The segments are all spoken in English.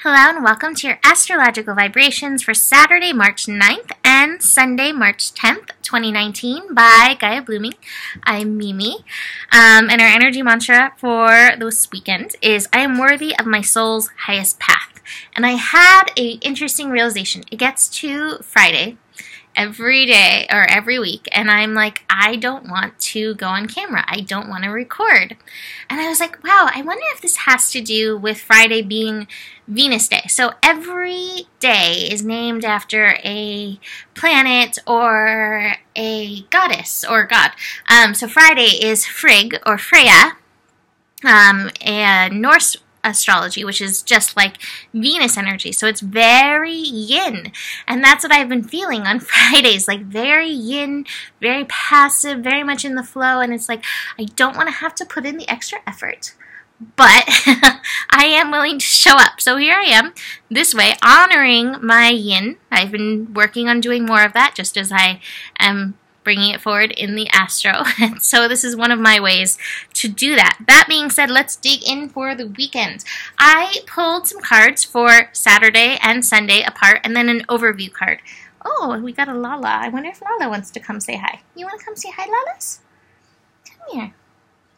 Hello and welcome to your astrological vibrations for Saturday, March 9th and Sunday, March 10th, 2019 by Gaia Blooming. I'm Mimi. And our energy mantra for this weekend is I am worthy of my soul's highest path. And I had an interesting realization. It gets to Friday every day or every week, and I'm like, I don't want to go on camera. I don't want to record. And I was like, wow, I wonder if this has to do with Friday being Venus Day. So every day is named after a planet or a goddess or god. So Friday is Frigg or Freya, and Norse astrology, which is just like Venus energy. So it's very yin. And that's what I've been feeling on Fridays, like very yin, very passive, very much in the flow. And it's like, I don't want to have to put in the extra effort, but I am willing to show up. So here I am this way, honoring my yin. I've been working on doing more of that, just as I am bringing it forward in the astro. And so this is one of my ways to do that. That being said, let's dig in for the weekend. I pulled some cards for Saturday and Sunday apart, and then an overview card. Oh, we got a Lala. I wonder if Lala wants to come say hi. You want to come say hi, Lalas? Come here.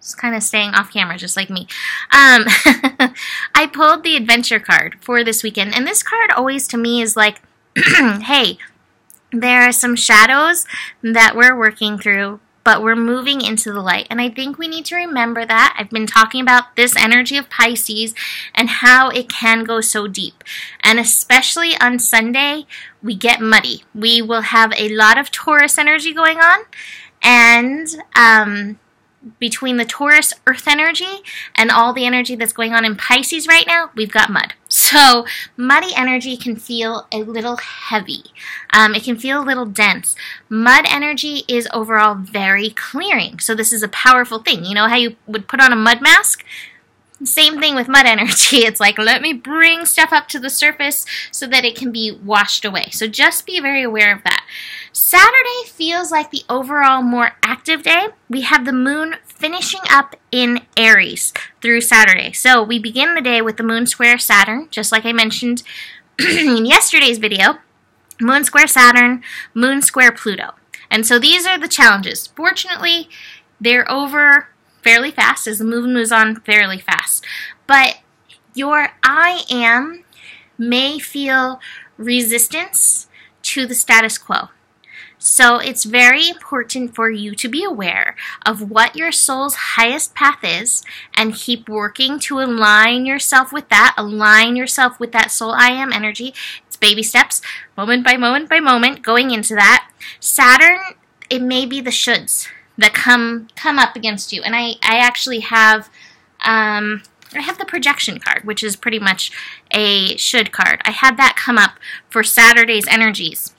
Just kind of staying off camera, just like me. I pulled the adventure card for this weekend, and this card always to me is like, hey, there are some shadows that we're working through, but we're moving into the light. And I think we need to remember that. I've been talking about this energy of Pisces and how it can go so deep. And especially on Sunday, we get muddy. We will have a lot of Taurus energy going on. And between the Taurus earth energy and all the energy that's going on in Pisces right now, we've got mud. So muddy energy can feel a little heavy. It can feel a little dense. Mud energy is overall very clearing. So this is a powerful thing. You know how you would put on a mud mask? Same thing with mud energy. It's like, let me bring stuff up to the surface so that it can be washed away. So just be very aware of that. Saturday feels like the overall more active day. We have the moon finishing up in Aries through Saturday. So we begin the day with the moon square Saturn, just like I mentioned in yesterday's video. Moon square Saturn, moon square Pluto. And so these are the challenges. Fortunately, they're over fairly fast as the moon moves on fairly fast. But your I am may feel resistance to the status quo. So it's very important for you to be aware of what your soul's highest path is and keep working to align yourself with that. Align yourself with that soul I am energy. It's baby steps, moment by moment by moment, going into that. Saturn, it may be the shoulds that come up against you. And I actually have the projection card, which is pretty much a should card. I had that come up for Saturday's energies.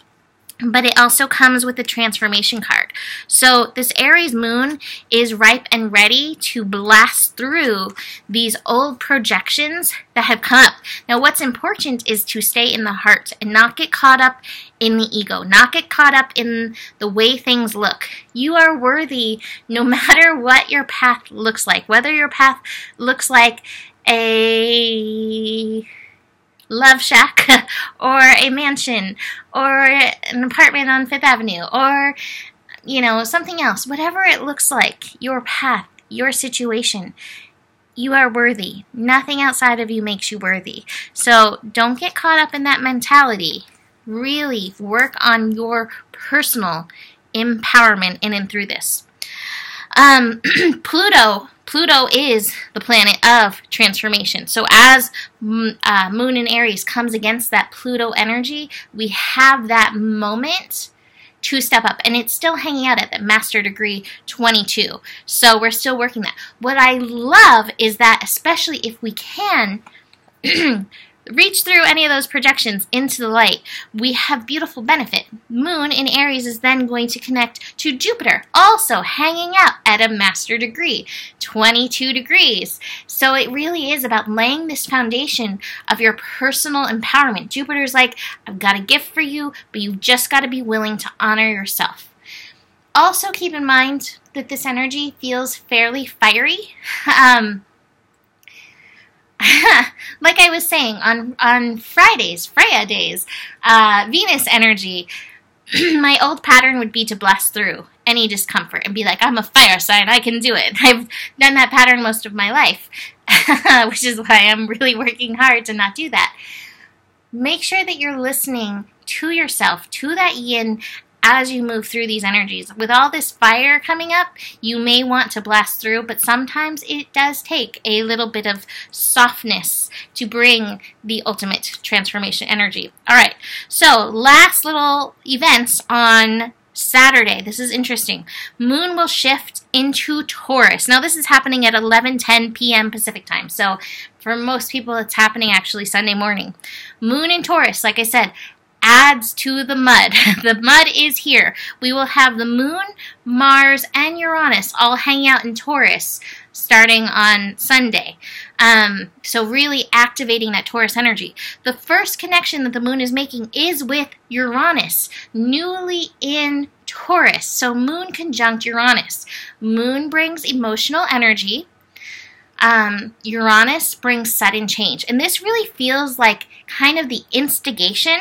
But it also comes with the transformation card. So this Aries moon is ripe and ready to blast through these old projections that have come up. Now what's important is to stay in the heart and not get caught up in the ego, not get caught up in the way things look. You are worthy no matter what your path looks like. Whether your path looks like a love shack or a mansion or an apartment on Fifth Avenue or, something else. Whatever it looks like, your path, your situation, you are worthy. Nothing outside of you makes you worthy. So don't get caught up in that mentality. Really work on your personal empowerment in and through this. Pluto is the planet of transformation. So as Moon in Aries comes against that Pluto energy, we have that moment to step up. And it's still hanging out at that master degree 22. So we're still working that. What I love is that, especially if we can reach through any of those projections into the light, we have beautiful benefit. Moon in Aries is then going to connect to Jupiter, also hanging out at a master degree, 22 degrees. So it really is about laying this foundation of your personal empowerment. Jupiter's like, I've got a gift for you, but you've just got to be willing to honor yourself. Also keep in mind that this energy feels fairly fiery. like I was saying, on Fridays, Freya days, Venus energy, my old pattern would be to blast through any discomfort and be like, I'm a fire sign, I can do it. I've done that pattern most of my life, which is why I'm really working hard to not do that. Make sure that you're listening to yourself, to that yin, as you move through these energies. With all this fire coming up, you may want to blast through, but sometimes it does take a little bit of softness to bring the ultimate transformation energy. All right, so last little events on Saturday. This is interesting. Moon will shift into Taurus. Now, this is happening at 11:10 p.m. Pacific time, so for most people, it's happening actually Sunday morning. Moon in Taurus, like I said, adds to the mud. The mud is here. We will have the moon, Mars, and Uranus all hanging out in Taurus starting on Sunday. So really activating that Taurus energy. The first connection that the moon is making is with Uranus, newly in Taurus. So moon conjunct Uranus. Moon brings emotional energy. Uranus brings sudden change. And this really feels like kind of the instigation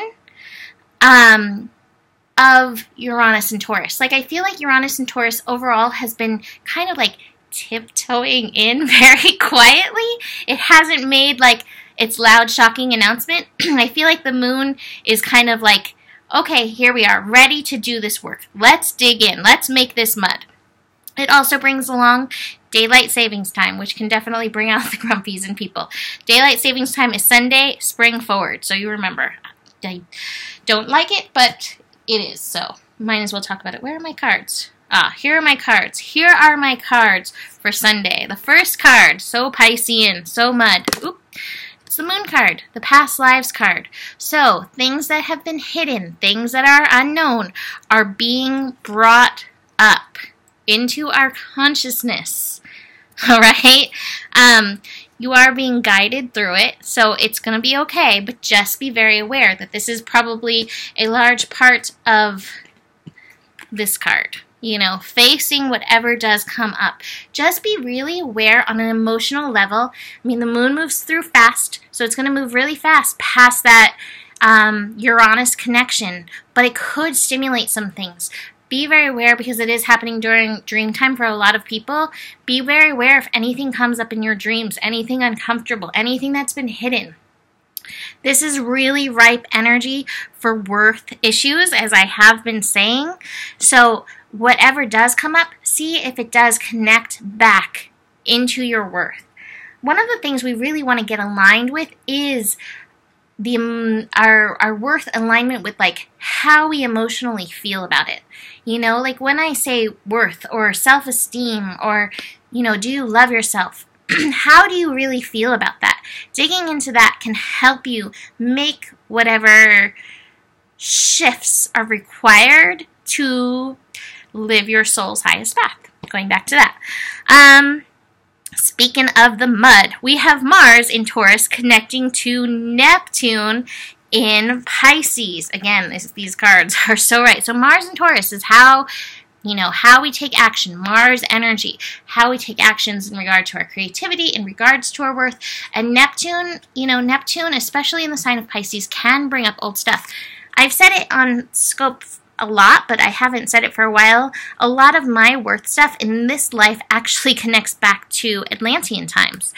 of Uranus and Taurus. Like, I feel like Uranus and Taurus overall has been kind of like tiptoeing in very quietly. It hasn't made like its loud, shocking announcement. I feel like the moon is kind of like, okay, here we are, ready to do this work. Let's dig in. Let's make this mud. It also brings along daylight savings time, which can definitely bring out the grumpies in people. Daylight savings time is Sunday, spring forward. So you remember. I don't like it, but it is, so might as well talk about it. Where are my cards? Here are my cards. Here are my cards for Sunday. The first card, so Piscean, so mud. Oop. It's the moon card, the past lives card. So things that have been hidden, things that are unknown, are being brought up into our consciousness. All right? You are being guided through it, so it's going to be okay, but just be very aware that this is probably a large part of this card. You know, facing whatever does come up. Just be really aware on an emotional level. I mean, the moon moves through fast, so it's going to move really fast past that Uranus connection, but it could stimulate some things. Be very aware, because it is happening during dream time for a lot of people. Be very aware if anything comes up in your dreams, anything uncomfortable, anything that's been hidden. This is really ripe energy for worth issues, as I have been saying. So whatever does come up, see if it does connect back into your worth. One of the things we really want to get aligned with is our worth alignment with like how we emotionally feel about it. You know, like when I say worth or self-esteem or, you know, do you love yourself? How do you really feel about that? Digging into that can help you make whatever shifts are required to live your soul's highest path. Going back to that. Speaking of the mud, we have Mars in Taurus connecting to Neptune in Pisces. Again, these cards are so right. So Mars in Taurus is how we take action. Mars energy, how we take actions in regard to our creativity, in regards to our worth. And Neptune, Neptune, especially in the sign of Pisces, can bring up old stuff. I've said it on Scope a lot, but I haven't said it for a while. A lot of my worth stuff in this life actually connects back to Atlantean times.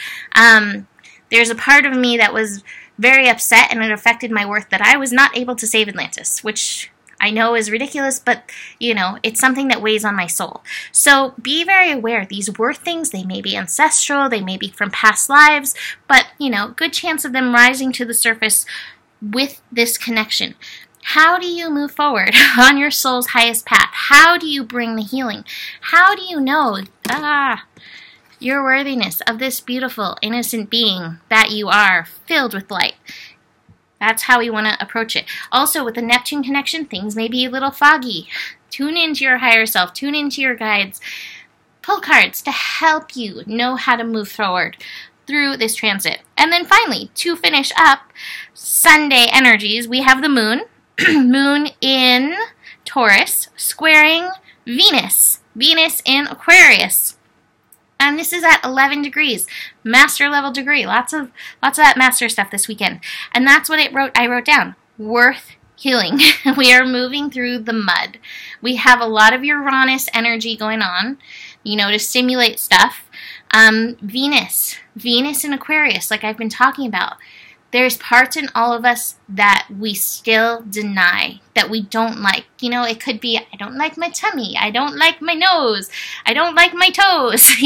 There's a part of me that was very upset, and it affected my worth, that I was not able to save Atlantis, which I know is ridiculous, but, it's something that weighs on my soul. So be very aware. These worth things, they may be ancestral, they may be from past lives, but, good chance of them rising to the surface with this connection. How do you move forward on your soul's highest path? How do you bring the healing? How do you know your worthiness of this beautiful, innocent being that you are, filled with light? That's how we want to approach it. Also, with the Neptune connection, things may be a little foggy. Tune into your higher self. Tune into your guides. Pull cards to help you know how to move forward through this transit. And then finally, to finish up Sunday energies, we have the moon. Moon in Taurus, squaring Venus. Venus in Aquarius. And this is at 11 degrees, master level degree. Lots of that master stuff this weekend. And that's what I wrote down. Worth healing. We are moving through the mud. We have a lot of Uranus energy going on, to stimulate stuff. Venus in Aquarius, like I've been talking about. There's parts in all of us that we still deny, that we don't like. It could be, I don't like my tummy, I don't like my nose, I don't like my toes,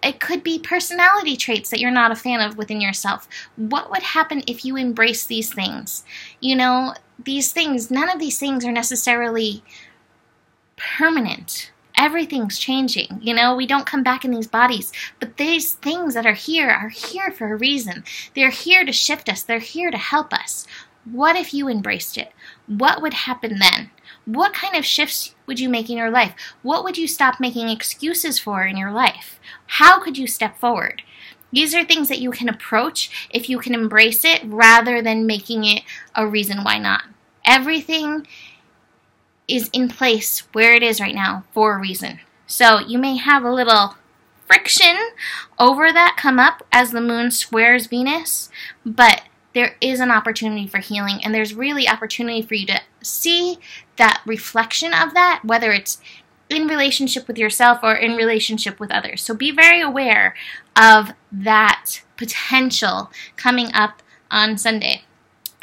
It could be personality traits that you're not a fan of within yourself. What would happen if you embrace these things? These things, none of these things are necessarily permanent. Everything's changing. We don't come back in these bodies. But these things that are here for a reason. They're here to shift us. They're here to help us. What if you embraced it? What would happen then? What kind of shifts would you make in your life? What would you stop making excuses for in your life? How could you step forward? These are things that you can approach if you can embrace it rather than making it a reason why not. Everything is in place where it is right now for a reason. So you may have a little friction over that come up as the moon squares Venus, but there is an opportunity for healing, and there's really opportunity for you to see that reflection of that, whether it's in relationship with yourself or in relationship with others. So be very aware of that potential coming up on Sunday.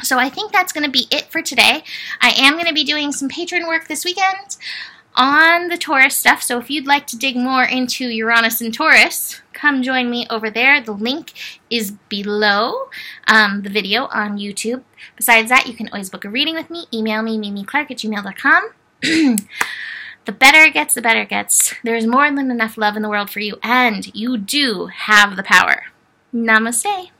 So I think that's going to be it for today. I am going to be doing some patron work this weekend on the Taurus stuff. So if you'd like to dig more into Uranus and Taurus, come join me over there. The link is below the video on YouTube. Besides that, you can always book a reading with me. Email me, mimiclark@gmail.com. The better it gets, the better it gets. There's more than enough love in the world for you, and you do have the power. Namaste.